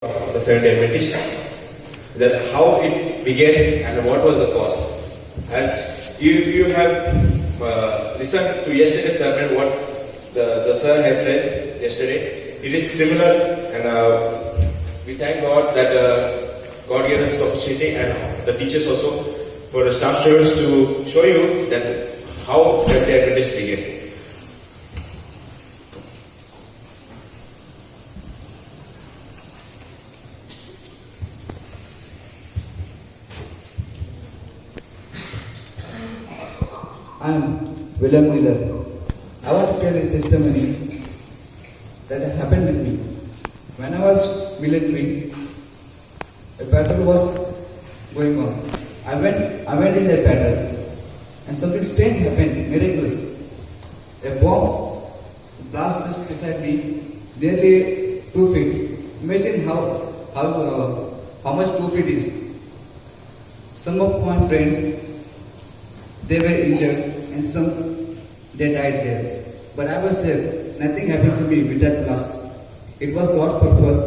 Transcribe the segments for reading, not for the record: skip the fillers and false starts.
the Seventh-day Adventist, that how it began and what was the cause. As if you have listened to yesterday's sermon, what the sir has said yesterday, it is similar, and we thank God that God gave us this opportunity, and the teachers also, for the staff students to show you that how Seventh-day Adventist began. I am William Miller. I want to tell a testimony that happened with me. When I was military, a battle was going on. I went in that battle, and something strange happened, miraculous. A bomb blasted beside me, nearly 2 feet. Imagine how much 2 feet is. Some of my friends, they were injured, and some, they died there. But I was safe. Nothing happened to me with that blast. It was God's purpose,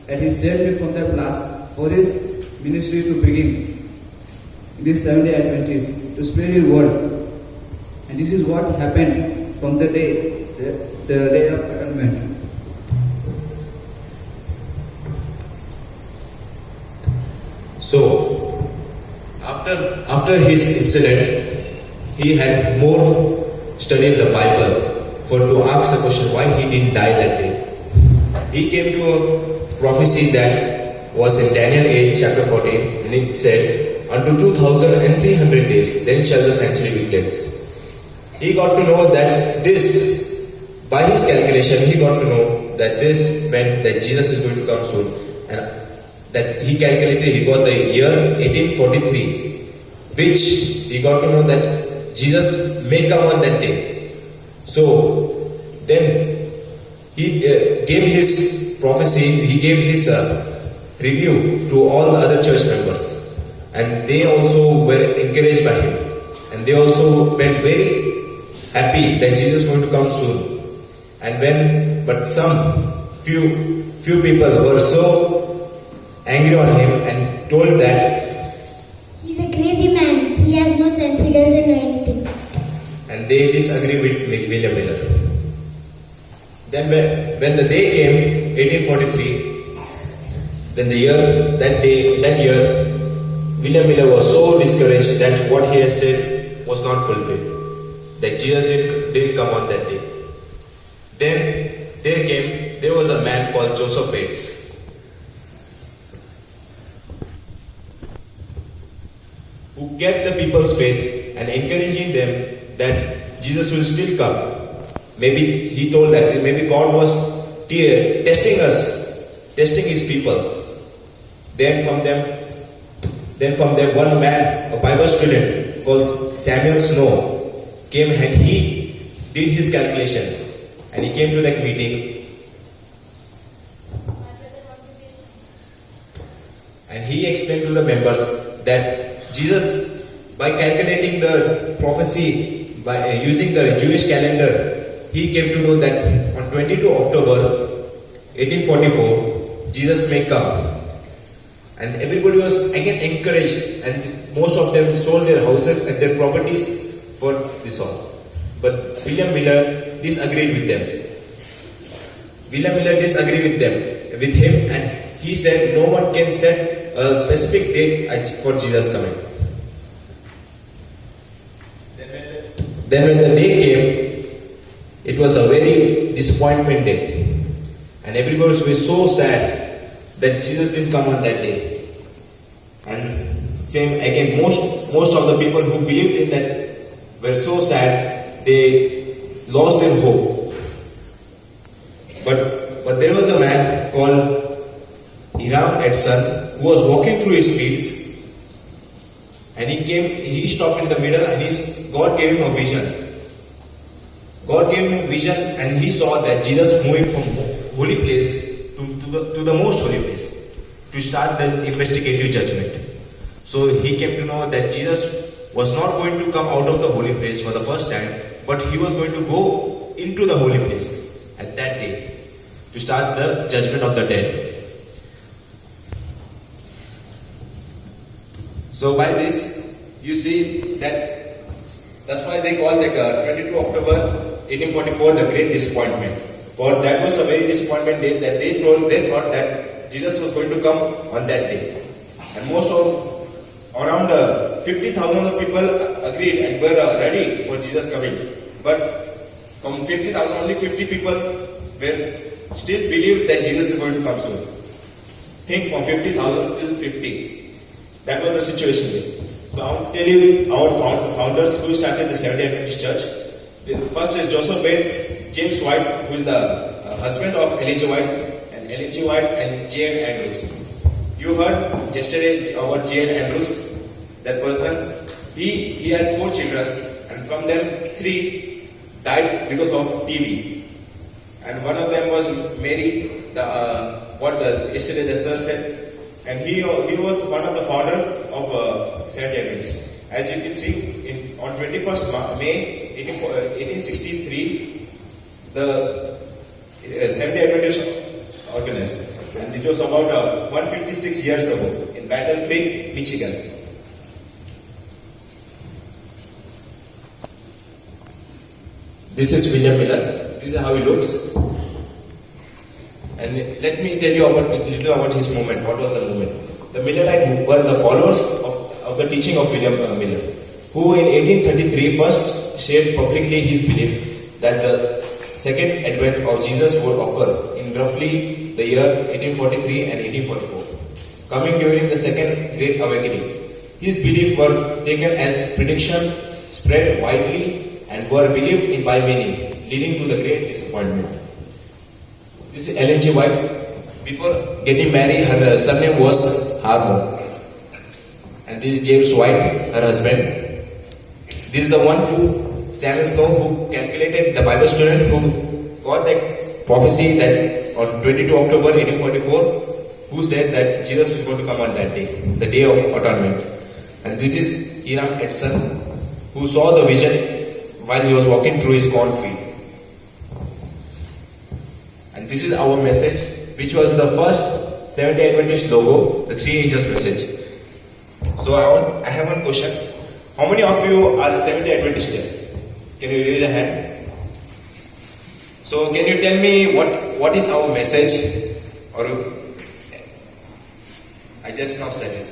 and He saved me from that blast for His ministry to begin. This Seventh-day Adventist, to spread His word. And this is what happened from the day of atonement. So, after his incident, he had more studied the Bible to ask the question why he didn't die that day. He came to a prophecy that was in Daniel 8 chapter 14, and it said, "Unto 2,300 days, then shall the sanctuary be cleansed." He got to know that this, by his calculation, he got to know that this meant that Jesus is going to come soon, and that he calculated, he got the year 1843, which he got to know that Jesus may come on that day. So then he gave his prophecy, he gave his review to all the other church members, and they also were encouraged by him, and they also felt very happy that Jesus is going to come soon. But some few people were so angry on him and told that he's a crazy man. He has no sense. He doesn't know anything. And they disagree with William Miller. Then when the day came, 1843, then that year, William Miller was so discouraged that what he has said was not fulfilled. That Jesus didn't come on that day. Then there was a man called Joseph Bates, who kept the people's faith and encouraging them that Jesus will still come. Maybe he told that maybe God was testing us, testing His people. Then from them one man, a Bible student called Samuel Snow, came and he did his calculation, and he came to that meeting, and he explained to the members that Jesus, by calculating the prophecy, by using the Jewish calendar, he came to know that on 22 October 1844, Jesus may come. And everybody was again encouraged, and most of them sold their houses and their properties for this all. But William Miller disagreed with them. With him, and he said no one can set a specific date for Jesus coming. Then when the day came, it was a very disappointment day. And everybody was so sad that Jesus didn't come on that day. And same again, most of the people who believed in that were so sad, they lost their hope. But there was a man called Hiram Edson who was walking through his fields, and he stopped in the middle, and God gave him a vision. God gave him a vision, and he saw that Jesus moving from holy place to the most holy place to start the investigative judgment. So he came to know that Jesus was not going to come out of the holy place for the first time, but he was going to go into the holy place at that day to start the judgment of the dead. So by this, you see that that's why they call the 22 October 1844 the Great Disappointment. For that was a very disappointment day that they thought that Jesus was going to come on that day. And most of around 50,000 of people agreed and were ready for Jesus coming. But from 50,000, only 50 people were still believed that Jesus is going to come soon. Think from 50,000 till 50. That was the situation there. So I want to tell you our founders who started the Seventh-day Adventist Church. The first is Joseph Bates, James White, who is the husband of Ellen G. White, and Ellen G. White and J. N. Andrews. You heard yesterday about J. N. Andrews. That person, he had 4 children, and from them 3 died because of TB. And one of them was Mary, yesterday the sir said, and he was one of the founder of Seventh-day Adventist. As you can see, on 21st May 1863, the Seventh-day Adventist organized, and it was about 156 years ago in Battle Creek, Michigan. This is William Miller. This is how he looks. And let me tell you a little about his movement. What was the movement? The Millerites were the followers of the teaching of William Miller, who in 1833 first shared publicly his belief that the second advent of Jesus would occur in roughly the year 1843 and 1844, coming during the second Great Awakening. His beliefs were taken as prediction, spread widely, and were believed in by many, leading to the Great Disappointment. This is Ellen G. White. Before getting married, her surname was Harmon. And this is James White, her husband. This is the one who, Samuel Snow, who calculated, the Bible student who got that prophecy that on 22 October 1844, who said that Jesus was going to come on that day, the day of atonement. And this is Hiram Edson, who saw the vision while he was walking through his cornfield. And this is our message, which was the first Seventh-day Adventist logo, the 3 angels message. So I have one question. How many of you are Seventh-day Adventist here? Can you raise a hand? So can you tell me what is our message? Or I just now said it.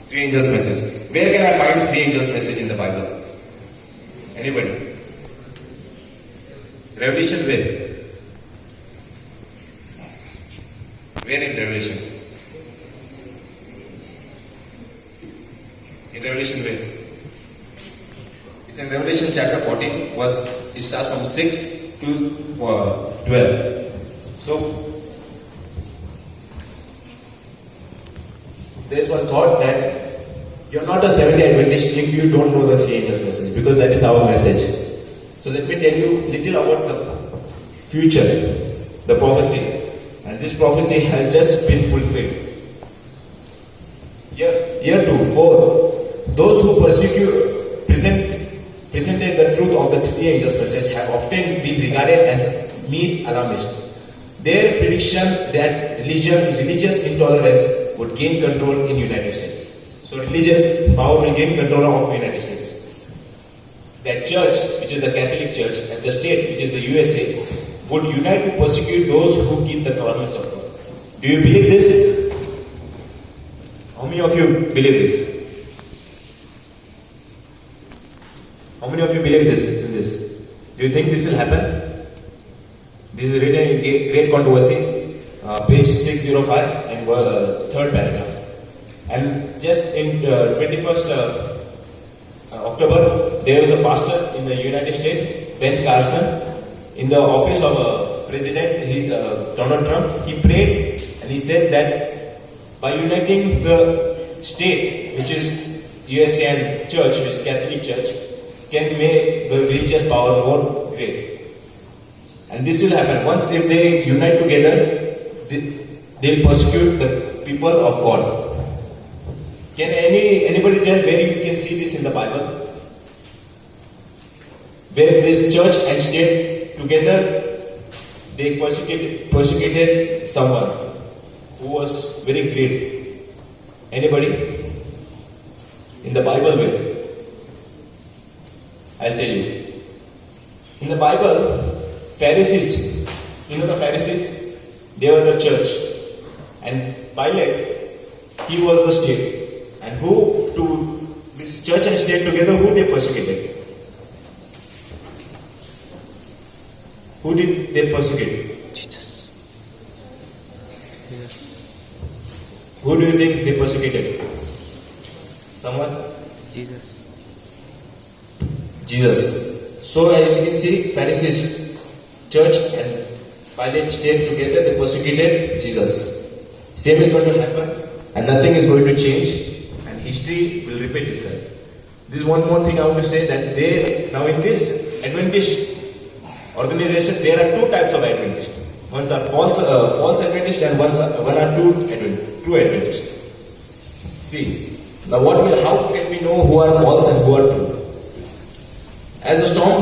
3 angels message. Where can I find 3 angels message in the Bible? Anybody? Revelation where? Where in Revelation? In Revelation where? It's in Revelation chapter 14, verse, it starts from 6 to 12. So, there is one thought that you're not a Seventh-day Adventist if you don't know the 3 angels message, because that is our message. So let me tell you little about the future, the prophecy. And this prophecy has just been fulfilled. Year 2, 4. Those who presented the truth of the 3 angels message have often been regarded as mere alarmists. Their prediction that religious intolerance would gain control in United States. So religious power will gain control of United States. That church, which is the Catholic Church, and the state, which is the USA, would unite to persecute those who keep the commandments of God. Do you believe this? How many of you believe this? How many of you believe this? Do you think this will happen? This is written in Great Controversy, page 605 and 3rd paragraph. And just in 21st October, there was a pastor in the United States, Ben Carson, in the office of President Donald Trump. He prayed and he said that by uniting the state, which is USA, and church, which is Catholic Church, can make the religious power more great. And this will happen. Once if they unite together, they'll persecute the people of God. Can anybody tell where you can see this in the Bible? Where this church and state together, they persecuted someone who was very great. Anybody? In the Bible way. I'll tell you. In the Bible, Pharisees, you know the Pharisees? They were the church. And Pilate, he was the state. And who, to this church and state together, who they persecuted? Who did they persecute? Jesus. Who do you think they persecuted? Someone? Jesus. Jesus. So as you can see, Pharisees, church and Pilate stayed together, they persecuted Jesus. Same is going to happen and nothing is going to change and history will repeat itself. This is one more thing I want to say, that now in this Adventist organization, there are two types of Adventists. One are false Adventists and one are true Adventists. See, now how can we know who are false and who are true? As the storm,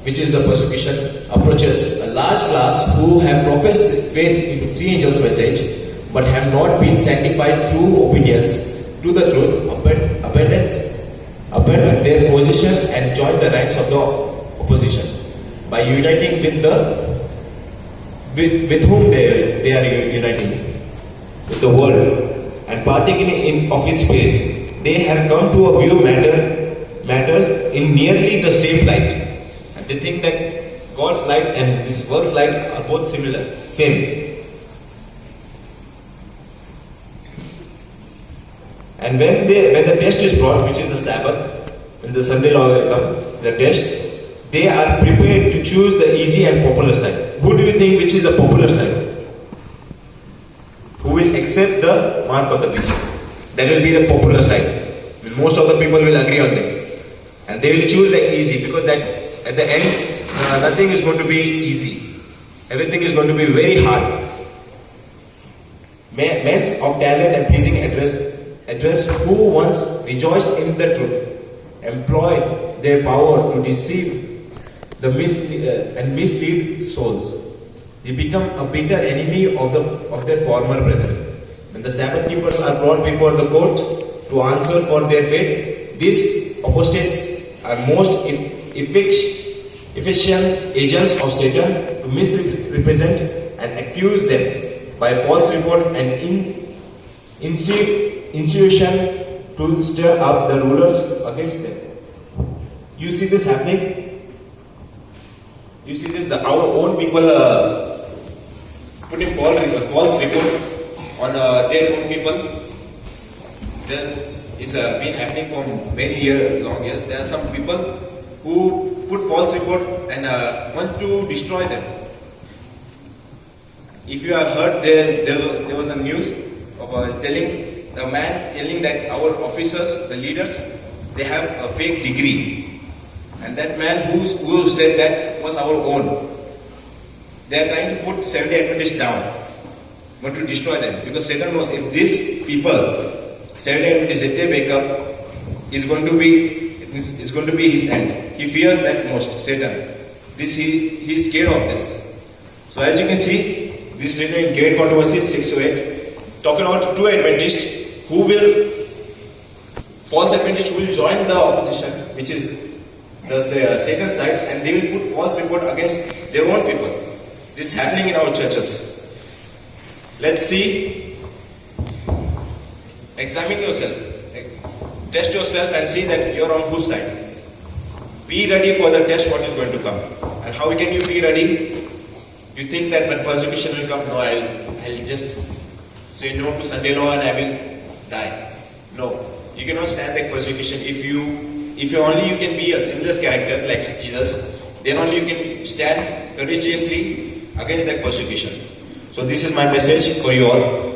which is the persecution, approaches, a large class who have professed faith into three angels' message but have not been sanctified through obedience to the truth, abandon their position and join the ranks of the opposition by uniting with whom they are uniting, with the world, and partaking of its spirits. They have come to view matters in nearly the same light, and they think that God's light and this world's light are both same. And when the test is brought, which is the Sabbath, when the Sunday law will come, the test, they are prepared to choose the easy and popular side. Who do you think which is the popular side? Who will accept the mark of the beast? That will be the popular side. Most of the people will agree on that. And they will choose the easy, because that at the end, nothing is going to be easy. Everything is going to be very hard. Men of talent and pleasing address who once rejoiced in the truth, employ their power to deceive and mislead souls. They become a bitter enemy of their former brethren. When the Sabbath keepers are brought before the court to answer for their faith, these apostates are most efficient agents of Satan to misrepresent and accuse them by false report and insinuation to stir up the rulers against them. You see this happening? You see this, our own people putting false report on their own people. It's been happening for many long years. There are some people who put false report and want to destroy them. If you have heard, there was a news of the man telling that our officers, the leaders, they have a fake degree. And that man who said that was our own. They are trying to put 70 Adventists down, want to destroy them. Because Satan knows if these people, 70 Adventists, if they wake up, it's going to be his end. He fears that most, Satan. He is scared of this. So as you can see, this is written in Great Controversy 6-8, talking about two Adventists false Adventists who will join the opposition, which is the Satan's side, and they will put false report against their own people. This is happening in our churches. Let's see. Examine yourself. Test yourself and see that you are on whose side. Be ready for the test what is going to come. And how can you be ready? You think that when persecution will come, no, I'll just say no to Sunday law and I will die. No. You cannot stand that persecution. If only you can be a sinless character like Jesus, then only you can stand courageously against that persecution. So this is my message for you all.